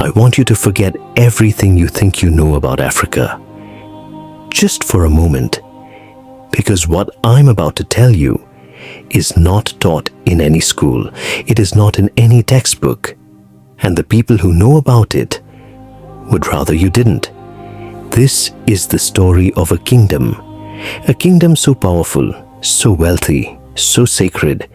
I want you to forget everything you think you know about Africa. Just for a moment, because what I'm about to tell you is not taught in any school. It is not in any textbook. And the people who know about it would rather you didn't. This is the story of a kingdom so powerful, so wealthy, so sacred,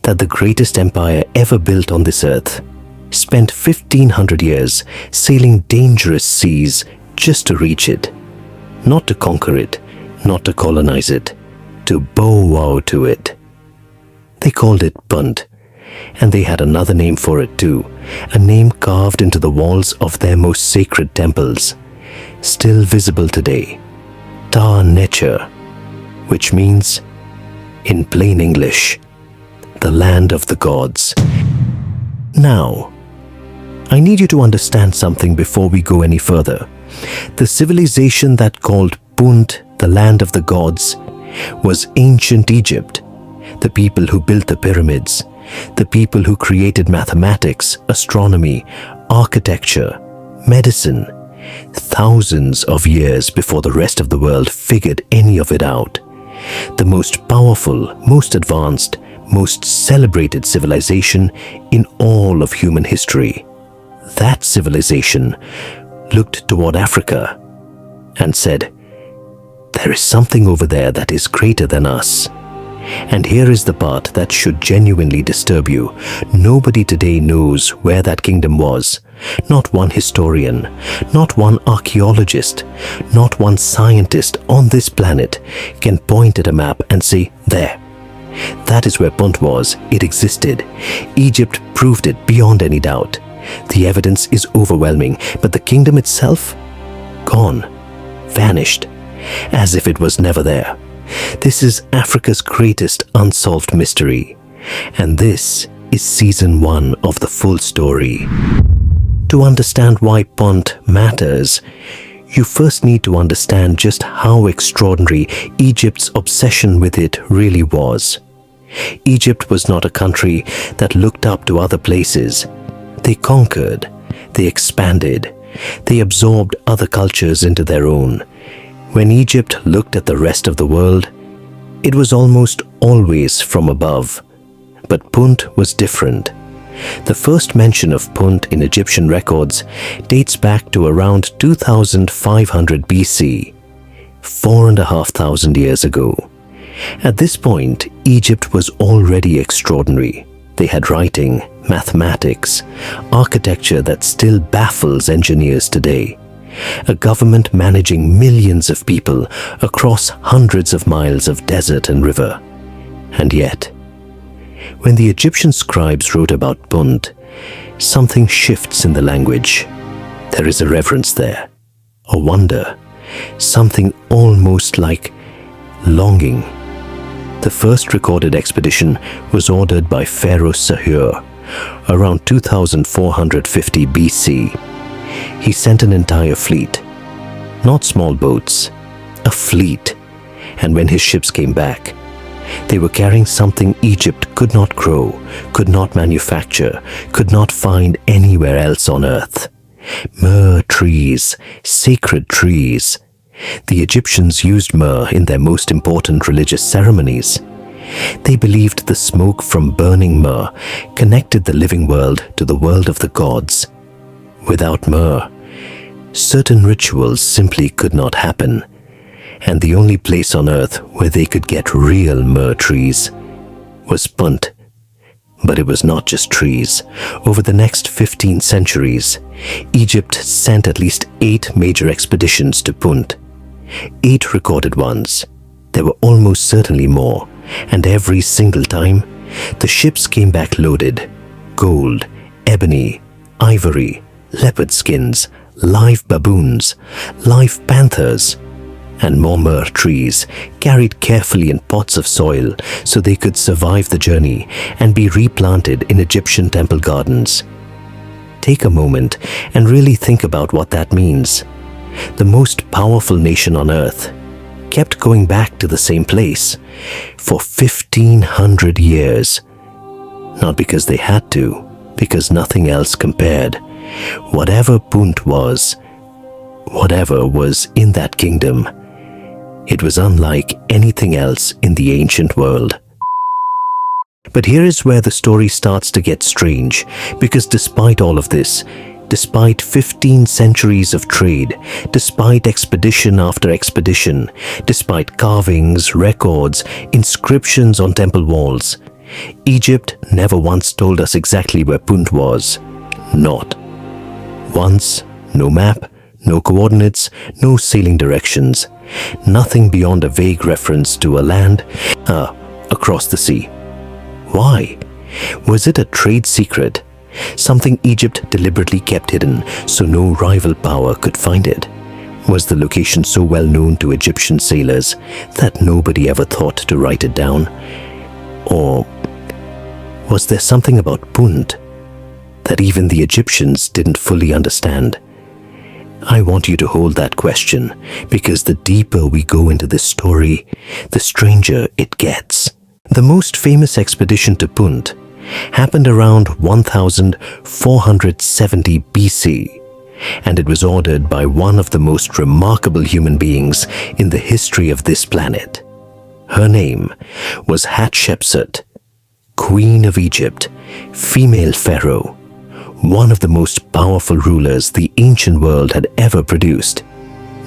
that the greatest empire ever built on this earth spent 1500 years sailing dangerous seas just to reach it. Not to conquer it, not to colonize it, to bow wow to it. They called it Punt, and they had another name for it too, a name carved into the walls of their most sacred temples, still visible today, Netjer, which means, in plain English, the land of the gods. Now, I need you to understand something before we go any further. The civilization that called Punt the land of the gods was ancient Egypt, the people who built the pyramids, the people who created mathematics, astronomy, architecture, medicine, thousands of years before the rest of the world figured any of it out. The most powerful, most advanced, most celebrated civilization in all of human history. That civilization looked toward Africa and said, "There is something over there that is greater than us." And here is the part that should genuinely disturb you. Nobody today knows where that kingdom was. Not one historian, not one archaeologist, not one scientist on this planet can point at a map and say, "There. That is where Punt was. It existed. Egypt proved it beyond any doubt. The evidence is overwhelming, but the kingdom itself? Gone. Vanished. As if it was never there." This is Africa's greatest unsolved mystery. And this is season 1 of the full story. To understand why Punt matters, you first need to understand just how extraordinary Egypt's obsession with it really was. Egypt was not a country that looked up to other places. They conquered, they expanded, they absorbed other cultures into their own. When Egypt looked at the rest of the world, it was almost always from above. But Punt was different. The first mention of Punt in Egyptian records dates back to around 2500 BC, 4,500 years ago. At this point, Egypt was already extraordinary. They had writing, mathematics, architecture that still baffles engineers today, a government managing millions of people across hundreds of miles of desert and river. And yet, when the Egyptian scribes wrote about Punt, something shifts in the language. There is a reverence there, a wonder, something almost like longing. The first recorded expedition was ordered by Pharaoh Sahur around 2450 BC. He sent an entire fleet, not small boats, a fleet. And when his ships came back, they were carrying something Egypt could not grow, could not manufacture, could not find anywhere else on earth. Myrrh trees, sacred trees. The Egyptians used myrrh in their most important religious ceremonies. They believed the smoke from burning myrrh connected the living world to the world of the gods. Without myrrh, certain rituals simply could not happen, and the only place on earth where they could get real myrrh trees was Punt. But it was not just trees. Over the next 15 centuries, Egypt sent at least 8 major expeditions to Punt. 8 recorded ones. There were almost certainly more, and every single time, the ships came back loaded. Gold, ebony, ivory, leopard skins, live baboons, live panthers, and more myrrh trees carried carefully in pots of soil so they could survive the journey and be replanted in Egyptian temple gardens. Take a moment and really think about what that means. The most powerful nation on earth kept going back to the same place for 1500 years. Not because they had to, because nothing else compared, Whatever Punt was, whatever was in that kingdom, it was unlike anything else in the ancient world. But here is where the story starts to get strange, because despite all of this, despite 15 centuries of trade, despite expedition after expedition, despite carvings, records, inscriptions on temple walls, Egypt never once told us exactly where Punt was. Not once. No map, no coordinates, no sailing directions, nothing beyond a vague reference to a land across the sea. Why? Was it a trade secret? Something Egypt deliberately kept hidden so no rival power could find it? Was the location so well known to Egyptian sailors that nobody ever thought to write it down? Or was there something about Punt that even the Egyptians didn't fully understand? I want you to hold that question, because the deeper we go into this story, the stranger it gets. The most famous expedition to Punt happened around 1470 BC, and it was ordered by one of the most remarkable human beings in the history of this planet. Her name was Hatshepsut, Queen of Egypt, female pharaoh, one of the most powerful rulers the ancient world had ever produced.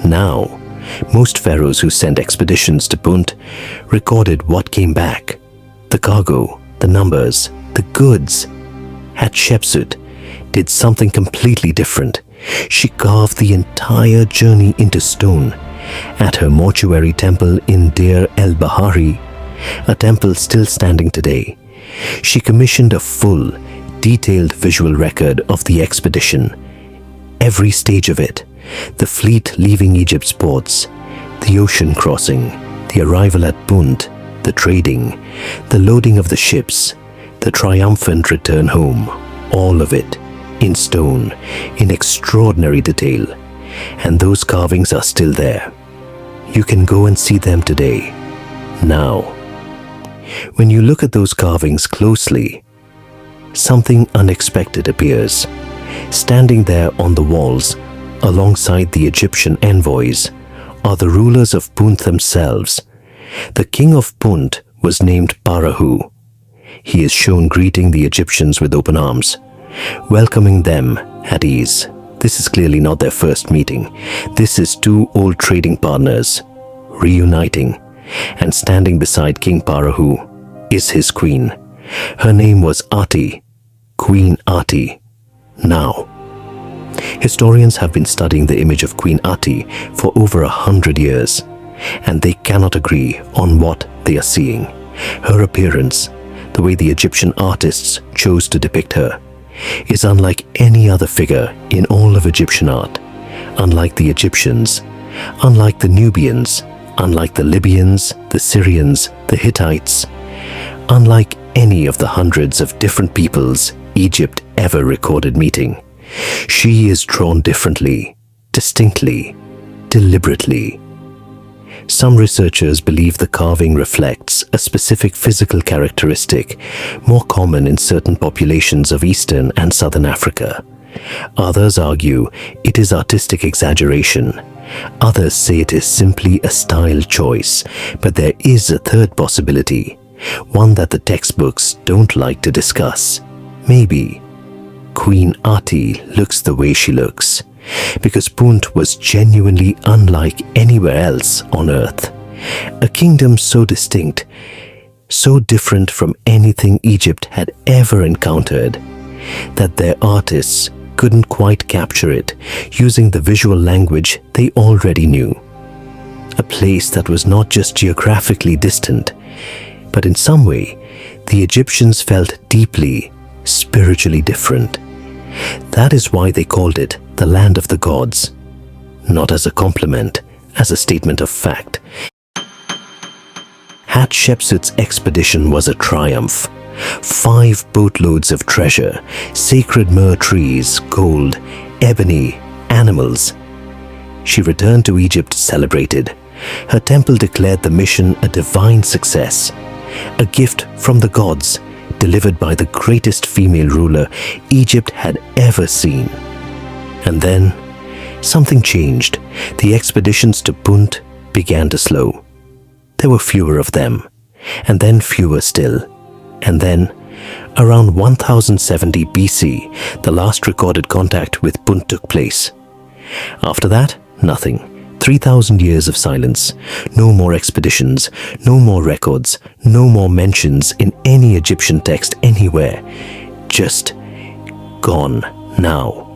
Now, most pharaohs who sent expeditions to Punt recorded what came back: the cargo, the numbers, the goods. Hatshepsut did something completely different. She carved the entire journey into stone at her mortuary temple in Deir el-Bahari, a temple still standing today. She commissioned a full, detailed visual record of the expedition, every stage of it: the fleet leaving Egypt's ports, the ocean crossing, the arrival at Punt, the trading, the loading of the ships, the triumphant return home, all of it in stone, in extraordinary detail. And those carvings are still there. You can go and see them today, now. When you look at those carvings closely, something unexpected appears. Standing there on the walls, alongside the Egyptian envoys, are the rulers of Punt themselves. The king of Punt was named Parahu. He is shown greeting the Egyptians with open arms, welcoming them at ease. This is clearly not their first meeting. This is two old trading partners reuniting, and standing beside King Parahu is his queen. Her name was Ati, Queen Ati. Now, historians have been studying the image of Queen Ati for over 100 years, and they cannot agree on what they are seeing. Her appearance, the way the Egyptian artists chose to depict her, is unlike any other figure in all of Egyptian art. Unlike the Egyptians, unlike the Nubians, unlike the Libyans, the Syrians, the Hittites, unlike any of the hundreds of different peoples Egypt ever recorded meeting. She is drawn differently, distinctly, deliberately. Some researchers believe the carving reflects a specific physical characteristic more common in certain populations of Eastern and Southern Africa. Others argue it is artistic exaggeration. Others say it is simply a style choice. But there is a third possibility, one that the textbooks don't like to discuss. Maybe Queen Ati looks the way she looks because Punt was genuinely unlike anywhere else on earth. A kingdom so distinct, so different from anything Egypt had ever encountered, that their artists couldn't quite capture it using the visual language they already knew. A place that was not just geographically distant, but in some way, the Egyptians felt deeply, spiritually different. That is why they called it the land of the gods, not as a compliment, as a statement of fact. Hatshepsut's expedition was a triumph. 5 boatloads of treasure, sacred myrrh trees, gold, ebony, animals. She returned to Egypt celebrated. Her temple declared the mission a divine success, a gift from the gods, delivered by the greatest female ruler Egypt had ever seen. And then something changed. The expeditions to Punt began to slow. There were fewer of them, and then fewer still. And then, around 1070 BC, the last recorded contact with Punt took place. After that, nothing. 3,000 years of silence. No more expeditions, no more records, no more mentions in any Egyptian text anywhere. Just gone now.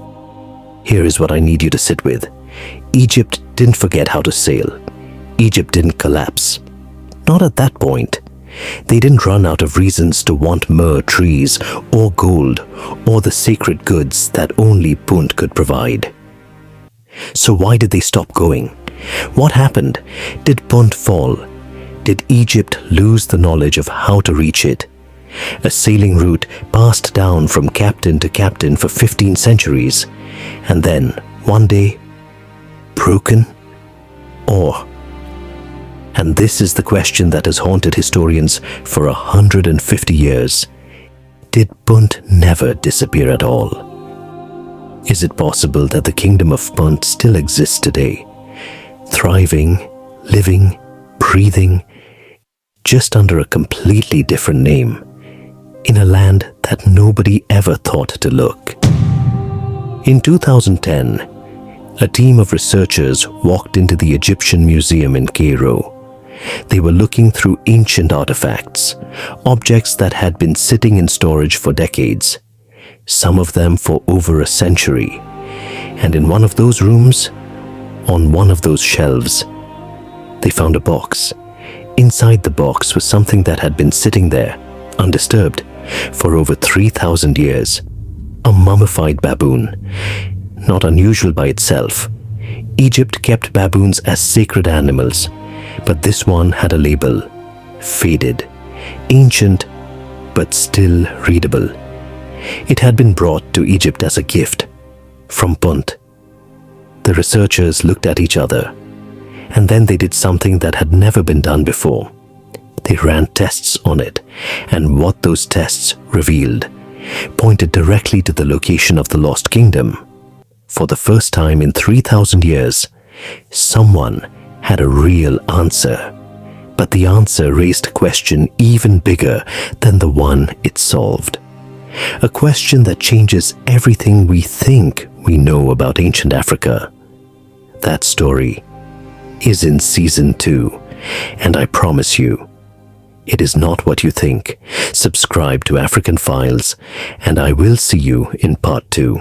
Here is what I need you to sit with. Egypt didn't forget how to sail. Egypt didn't collapse. Not at that point. They didn't run out of reasons to want myrrh trees or gold or the sacred goods that only Punt could provide. So why did they stop going? What happened? Did Punt fall? Did Egypt lose the knowledge of how to reach it? A sailing route passed down from captain to captain for 15 centuries, and then, one day, broken? Or... And this is the question that has haunted historians for 150 years. Did Punt never disappear at all? Is it possible that the Kingdom of Punt still exists today? Thriving, living, breathing, just under a completely different name, in a land that nobody ever thought to look. In 2010, a team of researchers walked into the Egyptian Museum in Cairo. They were looking through ancient artifacts, objects that had been sitting in storage for decades, some of them for over a century. And in one of those rooms, on one of those shelves, they found a box. Inside the box was something that had been sitting there, undisturbed, for over 3,000 years. A mummified baboon. Not unusual by itself. Egypt kept baboons as sacred animals, but this one had a label. Faded. Ancient, but still readable. It had been brought to Egypt as a gift from Punt. The researchers looked at each other, and then they did something that had never been done before. They ran tests on it, and what those tests revealed pointed directly to the location of the lost kingdom. For the first time in 3,000 years, someone had a real answer. But the answer raised a question even bigger than the one it solved. A question that changes everything we think we know about ancient Africa. That story is in Season 2, and I promise you, it is not what you think. Subscribe to African Files, and I will see you in Part 2.